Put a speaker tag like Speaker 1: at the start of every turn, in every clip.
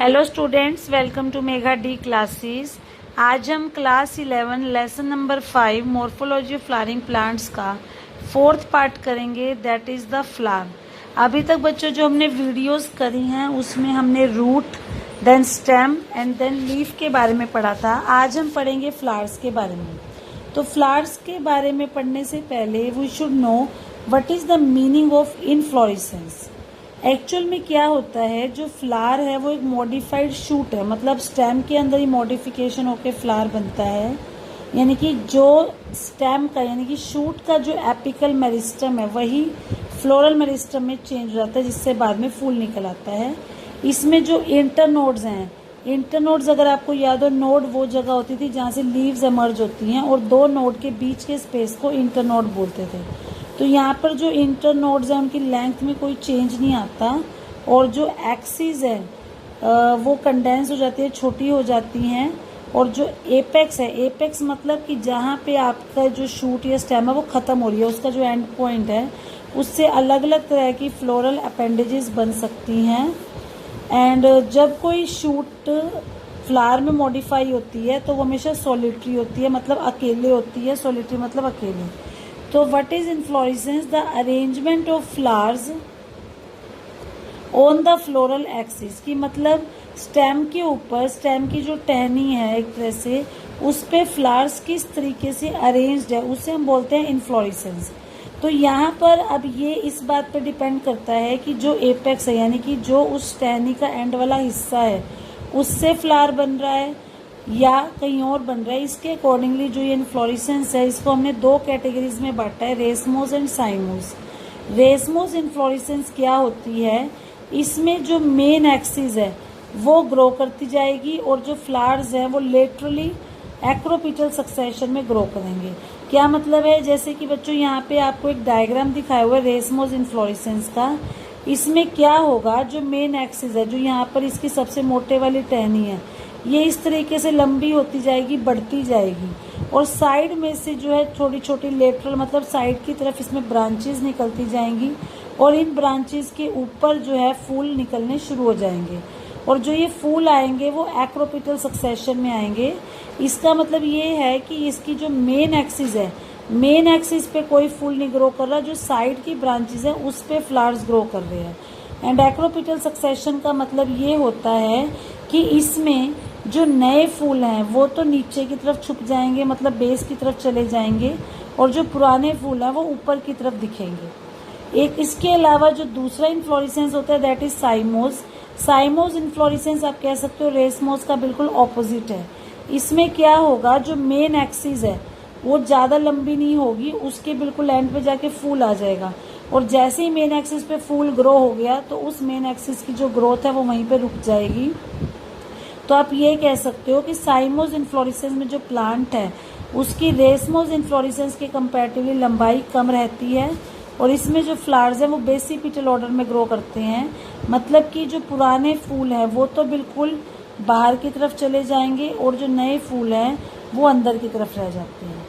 Speaker 1: Hello students, welcome to mega D classes. आज हम class 11 lesson number 5 morphology of flowering plants का fourth part करेंगे, that is the flower. अभी तक बच्चों जो हमने वीडियोस करी हैं उसमें हमने root, then stem and then leaf के बारे में पढ़ा था। आज हम पढ़ेंगे फ्लावर्स के बारे में। तो फ्लावर्स के बारे में पढ़ने से पहले we should know what is the meaning of inflorescence. Actual में क्या होता है, जो फ्लावर है वो एक मॉडिफाइड शूट है, मतलब स्टेम के अंदर ही मॉडिफिकेशन होकर फ्लावर बनता है। यानी कि जो स्टेम का यानी कि शूट का जो एपिकल मेरिस्टम है वही फ्लोरल मेरिस्टम में चेंज हो जाता है, जिससे बाद में फूल निकल आता है। इसमें जो इंटरनोड्स हैं, इंटरनोड्स अगर आपको याद हो, नोड वो जगह होती थी जहाँ से लीव्स एमर्ज होती हैं और दो नोड के बीच के स्पेस को इंटरनोड बोलते थे। तो यहाँ पर जो इंटरनोड्स हैं उनकी लेंथ में कोई चेंज नहीं आता और जो एक्सिस है वो कंडेंस हो जाती है, छोटी हो जाती हैं। और जो एपेक्स है, एपेक्स मतलब कि जहाँ पे आपका जो शूट या स्टेम है वो ख़त्म हो रही है, उसका जो एंड पॉइंट है उससे अलग अलग तरह की फ्लोरल अपेंडेजेस बन सकती हैं। एंड जब कोई शूट फ्लावर में मॉडिफाई होती है तो वो हमेशा सॉलिटरी होती है, मतलब अकेले होती है। सॉलिटरी मतलब अकेले। तो what is inflorescence? The arrangement of flowers on the floral axis, की मतलब स्टेम के ऊपर, स्टेम की जो टहनी है एक तरह से, उस पे फ्लावर्स किस तरीके से अरेंज्ड है उसे हम बोलते हैं इनफ्लोरेसेंस। तो यहाँ पर अब ये इस बात पर डिपेंड करता है कि जो एपेक्स है यानी कि जो उस टहनी का एंड वाला हिस्सा है उससे फ्लावर बन रहा है या कहीं और बन रहा है। इसके अकॉर्डिंगली जो ये इनफ्लोरेसेंस है इसको हमने दो कैटेगरीज में बांटा है, रेसमोस एंड साइमोस। रेसमोस इनफ्लोरेसेंस क्या होती है, इसमें जो मेन एक्सिस है वो ग्रो करती जाएगी और जो फ्लावर्स हैं वो लेटरली एक्रोपिटल सक्सेशन में ग्रो करेंगे। क्या मतलब है, जैसे कि बच्चों यहाँ पे आपको एक डायग्राम दिखाया हुआ है रेसमोस इनफ्लोरेसेंस का। इसमें क्या होगा, जो मेन एक्सिस है, जो यहाँ पर इसकी सबसे मोटे वाली टहनी है, ये इस तरीके से लंबी होती जाएगी, बढ़ती जाएगी और साइड में से जो है छोटी छोटी लेटरल मतलब साइड की तरफ इसमें ब्रांचेस निकलती जाएंगी और इन ब्रांचेस के ऊपर जो है फूल निकलने शुरू हो जाएंगे और जो ये फूल आएंगे वो एक्रोपिटल सक्सेशन में आएंगे। इसका मतलब ये है कि इसकी जो मेन एक्सिस है, मेन एक्सिस पे कोई फूल नहीं ग्रो कर रहा, जो साइड की ब्रांचेस है उस पे फ्लावर्स ग्रो कर रहे हैं। एंड एक्रोपिटल सक्सेशन का मतलब ये होता है कि इसमें जो नए फूल हैं वो तो नीचे की तरफ छुप जाएंगे, मतलब बेस की तरफ चले जाएंगे, और जो पुराने फूल हैं वो ऊपर की तरफ दिखेंगे। एक इसके अलावा जो दूसरा इनफ्लोरेसेंस होता है दैट इज साइमोस। साइमोस इनफ्लोरेसेंस आप कह सकते हो रेसमोस का बिल्कुल ऑपोजिट है। इसमें क्या होगा, जो मेन एक्सिस है वो ज़्यादा लंबी नहीं होगी, उसके बिल्कुल एंड पे जाके फूल आ जाएगा और जैसे ही मेन एक्सिस पे फूल ग्रो हो गया तो उस मेन एक्सिस की जो ग्रोथ है वो वहीं पे रुक जाएगी। तो आप ये कह सकते हो कि साइमोस इनफ्लोरेसेंस में जो प्लांट है उसकी रेसमोस इनफ्लोरेसेंस के कंपैरेटिवली लंबाई कम रहती है और इसमें जो फ्लावर्स हैं वो बेसिपिटल ऑर्डर में ग्रो करते हैं। मतलब कि जो पुराने फूल हैं वो तो बिल्कुल बाहर की तरफ चले जाएंगे और जो नए फूल हैं वो अंदर की तरफ रह जाते हैं।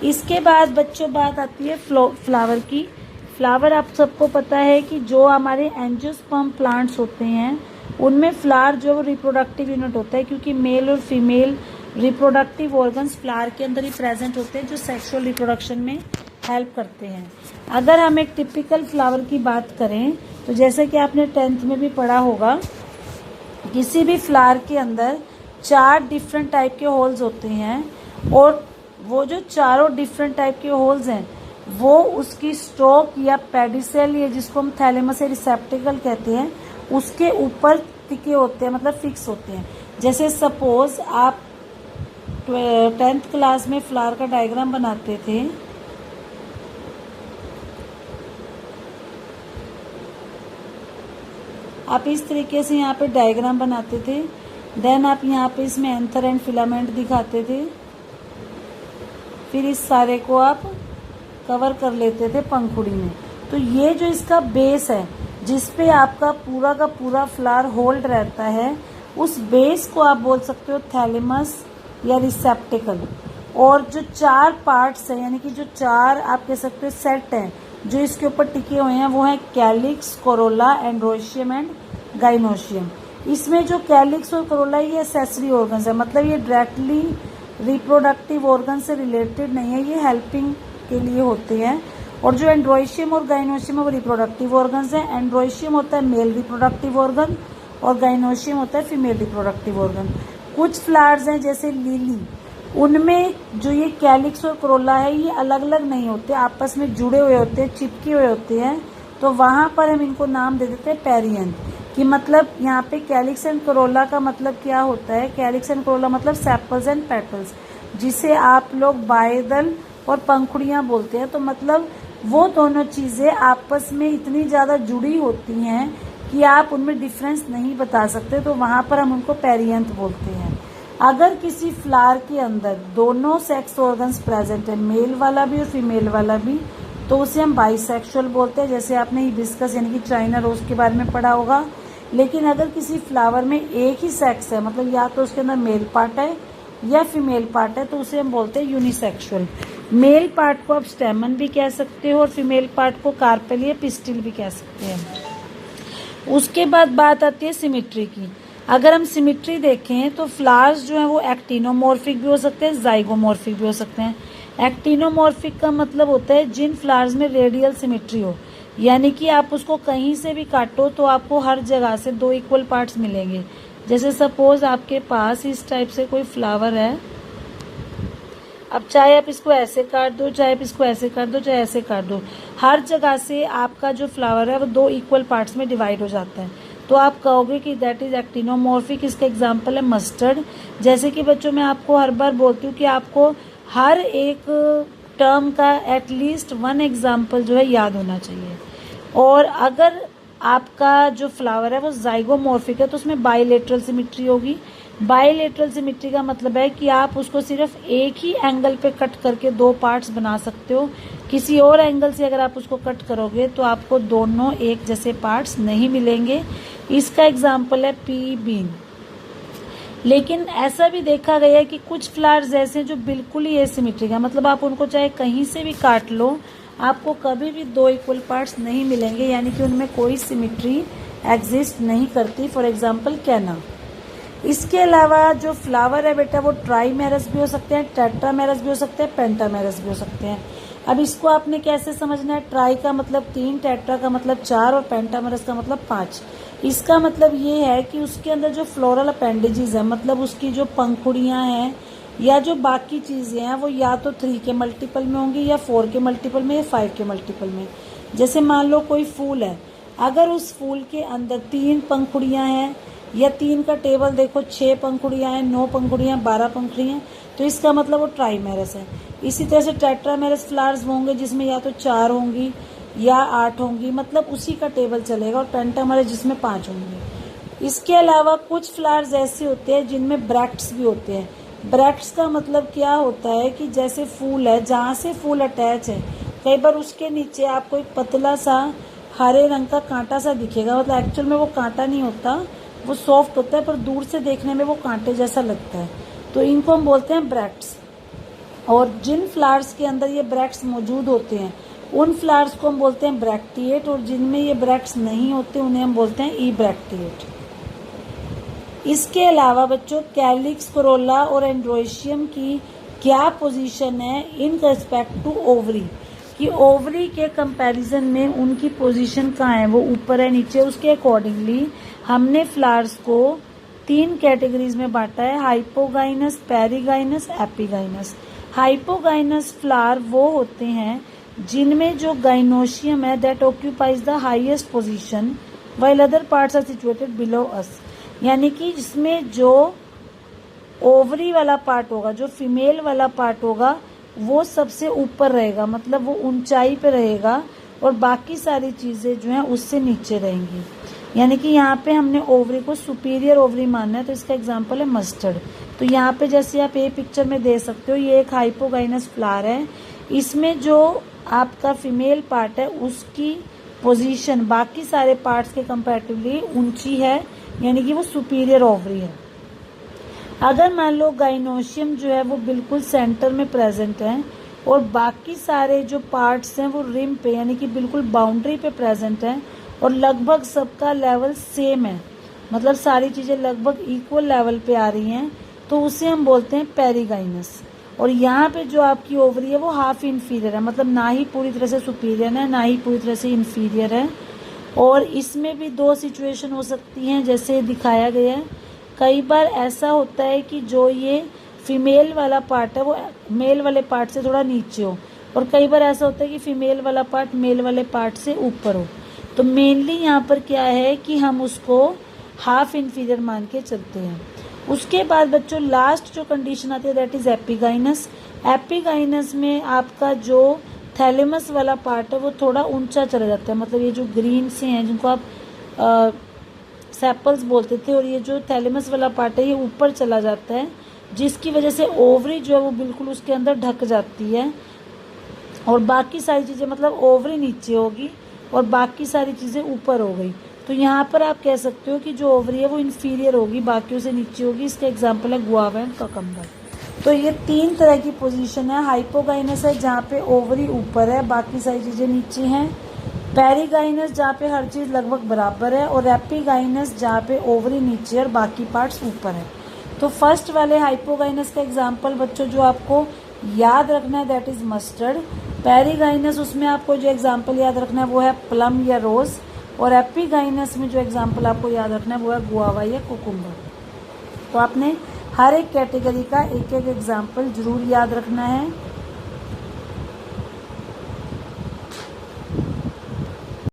Speaker 1: इसके बाद बच्चों बात आती है फ्लावर की। फ्लावर आप सबको पता है कि जो हमारे एंजियोस्पर्म प्लांट्स होते हैं उनमें फ्लावर जो रिप्रोडक्टिव यूनिट होता है, क्योंकि मेल और फीमेल रिप्रोडक्टिव ऑर्गन्स फ्लावर के अंदर ही प्रेजेंट होते हैं जो सेक्सुअल रिप्रोडक्शन में हेल्प करते हैं। अगर हम एक टिपिकल फ्लावर की बात करें तो जैसे कि आपने 10th में भी पढ़ा होगा, किसी भी फ्लावर के अंदर 4 डिफरेंट टाइप के होल्स होते हैं और वो जो चारों डिफरेंट टाइप के होल्स हैं वो उसकी स्टॉक या पेडिसेल या जिसको हम थैलेमस या रिसेप्टिकल कहते हैं उसके ऊपर टिके होते हैं, मतलब फिक्स होते हैं। जैसे सपोज आप 10th क्लास में फ्लावर का डायग्राम बनाते थे, आप इस तरीके से यहाँ पे डायग्राम बनाते थे, देन आप यहाँ पे इसमें एंथर एंड फिलामेंट दिखाते थे, फिर इस सारे को आप कवर कर लेते थे पंखुड़ी में। तो ये जो इसका बेस है जिस पे आपका पूरा का पूरा फ्लावर होल्ड रहता है, उस बेस को आप बोल सकते हो थैलेमस या रिसेप्टिकल। और जो 4 पार्ट्स हैं यानी कि जो 4 आप कह सकते हो सेट हैं जो इसके ऊपर टिके हुए हैं वो हैं calyx, Corolla, androecium and gynoecium. इसमें जो कैलिक्स और करोला ये एसेसरी ऑर्गन्स है, मतलब ये डायरेक्टली रिप्रोडक्टिव ऑर्गन से रिलेटेड नहीं है, ये हेल्पिंग के लिए होते हैं। और जो एंड्रोइशियम और गाइनोशियम है वो रिप्रोडक्टिव ऑर्गन्स है। एंड्रोइशियम होता है मेल रिप्रोडक्टिव ऑर्गन और गाइनोशियम होता है फीमेल रिप्रोडक्टिव ऑर्गन। कुछ फ्लावर्स हैं जैसे लिली, उनमें जो ये कैलिक्स और करोला है ये अलग अलग नहीं होते, आपस में जुड़े हुए होते हैं, चिपके हुए होते हैं, तो वहाँ पर हम इनको नाम दे देते हैं पेरियंथ। कि मतलब यहाँ पे कैलिक्स एंड करोला का मतलब क्या होता है, कैलिक्स एंड करोला मतलब सेपल्स एंड पेटल्स, जिसे आप लोग बाएदल और पंखुड़ियाँ बोलते हैं। तो मतलब वो दोनों चीज़ें आपस में इतनी ज़्यादा जुड़ी होती हैं कि आप उनमें डिफरेंस नहीं बता सकते, तो वहाँ पर हम उनको पेरियंथ बोलते हैं। अगर किसी फ्लावर के अंदर दोनों सेक्स ऑर्गन्स प्रेजेंट है, मेल वाला भी और फीमेल वाला भी, तो उसे हम बाइसेक्सुअल बोलते हैं। जैसे आपने हिबिस्कस यानी कि चाइना रोज के बारे में पढ़ा होगा। लेकिन अगर किसी फ्लावर में एक ही सेक्स है, मतलब या तो उसके अंदर मेल पार्ट है या फीमेल पार्ट है, तो उसे हम बोलते हैं यूनिसेक्सुअल। मेल पार्ट को आप स्टेमन भी कह सकते हो और फीमेल पार्ट को कार्पेल या पिस्टिल भी कह सकते हैं। उसके बाद बात आती है सिमिट्री की। अगर हम सिमिट्री देखें तो फ्लावर्स जो हैं वो एक्टिनोमॉर्फिक भी हो सकते हैं, जाइगोमॉर्फिक भी हो सकते हैं। एक्टिनोमॉर्फिक का मतलब होता है जिन फ्लावर्स में रेडियल सिमिट्री हो, यानी कि आप उसको कहीं से भी काटो तो आपको हर जगह से दो इक्वल पार्ट्स मिलेंगे। जैसे सपोज आपके पास इस टाइप से कोई फ्लावर है, अब चाहे आप इसको ऐसे काट दो, चाहे आप इसको ऐसे काट दो, चाहे ऐसे काट दो, हर जगह से आपका जो फ्लावर है वो दो इक्वल पार्ट्स में डिवाइड हो जाता है। तो आप कहोगे कि दैट इज एक्टिनोमॉर्फिक। इसका एग्जांपल है मस्टर्ड। जैसे कि बच्चों मैं आपको हर बार बोलती हूँ कि आपको हर एक टर्म का एटलीस्ट वन एग्जाम्पल जो है याद होना चाहिए। और अगर आपका जो फ्लावर है वो जाइगोमॉर्फिक है तो उसमें बाइलेटरल सिमिट्री होगी। बाइलेटरल सिमिट्री का मतलब है कि आप उसको सिर्फ एक ही एंगल पे कट करके दो पार्ट्स बना सकते हो, किसी और एंगल से अगर आप उसको कट करोगे तो आपको दोनों एक जैसे पार्ट्स नहीं मिलेंगे। इसका एग्जाम्पल है पी बीन। लेकिन ऐसा भी देखा गया है कि कुछ फ्लावर्स ऐसे हैं जो बिल्कुल ही एसिमेट्रिक है, मतलब आप उनको चाहे कहीं से भी काट लो आपको कभी भी दो इक्वल पार्ट्स नहीं मिलेंगे, यानी कि उनमें कोई सिमिट्री एग्जिस्ट नहीं करती। फॉर एग्जांपल कैना। इसके अलावा जो फ्लावर है बेटा वो ट्राईमेरस भी हो सकते हैं, टेट्रामेरस भी हो सकते हैं, पेंटामेरस भी हो सकते हैं। अब इसको आपने कैसे समझना है, ट्राई का मतलब 3, टेट्रा का मतलब 4 और पेंटामेरस का मतलब 5। इसका मतलब ये है कि उसके अंदर जो फ्लोरल अपेंडेजेस है, मतलब उसकी जो पंखुड़ियाँ हैं या जो बाकी चीज़ें हैं वो या तो 3 के मल्टीपल में होंगी या 4 के मल्टीपल में या 5 के मल्टीपल में। जैसे मान लो कोई फूल है, अगर उस फूल के अंदर 3 पंखुड़ियाँ हैं या 3 का टेबल देखो 6 पंखुड़ियाँ हैं, 9 पंखुड़ियाँ, 12 पंखुड़ियाँ, तो इसका मतलब वो ट्राईमेरस है। इसी तरह से टेट्रामेरस फ्लावर्स होंगे जिसमें या तो 4 होंगी या 8 होंगी, मतलब उसी का टेबल चलेगा। और पेंटामेरस जिसमें 5 होंगे। इसके अलावा कुछ फ्लावर्स ऐसे होते हैं जिनमें ब्रैक्ट्स भी होते हैं। ब्रैक्ट्स का मतलब क्या होता है कि जैसे फूल है, जहाँ से फूल अटैच है, कई बार उसके नीचे आपको एक पतला सा हरे रंग का कांटा सा दिखेगा, मतलब एक्चुअल में वो कांटा नहीं होता, वो सॉफ्ट होता है, पर दूर से देखने में वो कांटे जैसा लगता है, तो इनको हम बोलते हैं ब्रैक्ट्स। और जिन फ्लावर्स के अंदर ये ब्रैक्ट्स मौजूद होते हैं उन फ्लावर्स को हम बोलते हैं ब्रैक्टिएट, और जिनमें ये ब्रैक्ट्स नहीं होते उन्हें हम बोलते हैं ई ब्रैक्टिएट। इसके अलावा बच्चों कैलिक्स, कोरोला और एंड्रोइशियम की क्या पोजीशन है इन रिस्पेक्ट टू ओवरी, कि ओवरी के कंपैरिजन में उनकी पोजीशन कहाँ है, वो ऊपर है नीचे। उसके अकॉर्डिंगली हमने फ्लावर्स को 3 कैटेगरीज में बांटा है, hypogynous, perigynous, epigynous. Hypogynous flower वो होते हैं जिनमें जो गाइनोशियम है that occupies the highest position while other parts are situated below us, यानी कि जिसमें जो ओवरी वाला पार्ट होगा, जो फीमेल वाला पार्ट होगा वो सबसे ऊपर रहेगा, मतलब वो ऊंचाई पे रहेगा, और बाकी सारी चीजें जो हैं उससे नीचे रहेंगी। यानी कि यहाँ पे हमने ओवरी को सुपीरियर ओवरी मानना है, तो इसका एग्जांपल है मस्टर्ड। तो यहाँ पे जैसे आप ये पिक्चर में दे सकते हो, ये एक हाइपोगाइनस फ्लावर है, इसमें जो आपका फीमेल पार्ट है उसकी पोजीशन बाकी सारे पार्ट्स के कंपैरेटिवली ऊंची है, यानी कि वो सुपीरियर ओवरी है। अगर मान लो गाइनोशियम जो है वो बिल्कुल सेंटर में प्रेजेंट है और बाकी सारे जो पार्ट्स हैं वो रिम पे यानी कि बिल्कुल बाउंड्री पे प्रेजेंट हैं और लगभग सबका लेवल सेम है, मतलब सारी चीज़ें लगभग इक्वल लेवल पे आ रही हैं, तो उसे हम बोलते हैं पेरिगाइनस। और यहाँ पे जो आपकी ओवरी है वो हाफ इन्फीरियर है, मतलब ना ही पूरी तरह से सुपीरियर है ना ही पूरी तरह से इन्फीरियर है। और इसमें भी दो सिचुएशन हो सकती हैं जैसे दिखाया गया है। कई बार ऐसा होता है कि जो ये फीमेल वाला पार्ट है वो मेल वाले पार्ट से थोड़ा नीचे हो, और कई बार ऐसा होता है कि फीमेल वाला पार्ट मेल वाले पार्ट से ऊपर हो। तो मेनली यहाँ पर क्या है कि हम उसको हाफ इन्फीरियर मान के चलते हैं। उसके बाद बच्चों लास्ट जो कंडीशन आती है दैट इज एपिगाइनस। एपिगाइनस में आपका जो थैलेमस वाला पार्ट है वो थोड़ा ऊंचा चला जाता है, मतलब ये जो ग्रीन से हैं जिनको आप सेपल्स बोलते थे, और ये जो थैलेमस वाला पार्ट है ये ऊपर चला जाता है, जिसकी वजह से ओवरी जो है वो बिल्कुल उसके अंदर ढक जाती है, और बाकी सारी चीज़ें मतलब ओवरी नीचे होगी और बाकी सारी चीज़ें ऊपर हो गई। तो यहाँ पर आप कह सकते हो कि जो ओवरी है वो इन्फीरियर होगी, बाकियों से नीचे होगी। इसका एग्जाम्पल है गुआवा एंड ककम्बर। तो ये तीन तरह की पोजीशन है। हाइपोगाइनस है जहाँ पे ओवरी ऊपर है, बाकी सारी चीज़ें नीचे हैं। पेरिगाइनस जहाँ पे हर चीज़ लगभग बराबर है, और एपिगाइनस जहाँ पे ओवरी नीचे और बाकी पार्ट्स ऊपर है। तो फर्स्ट वाले हाइपोगाइनस का एग्जाम्पल बच्चों जो आपको याद रखना है दैट इज मस्टर्ड। पेरिगाइनस उसमें आपको जो एग्जाम्पल याद रखना है वो है प्लम या रोज, और एपिगाइनस में जो एग्जाम्पल आपको याद रखना है वो है गुआवा या कुकुम्बर। तो आपने हर एक कैटेगरी का एक एक एग्जाम्पल जरूर याद रखना है।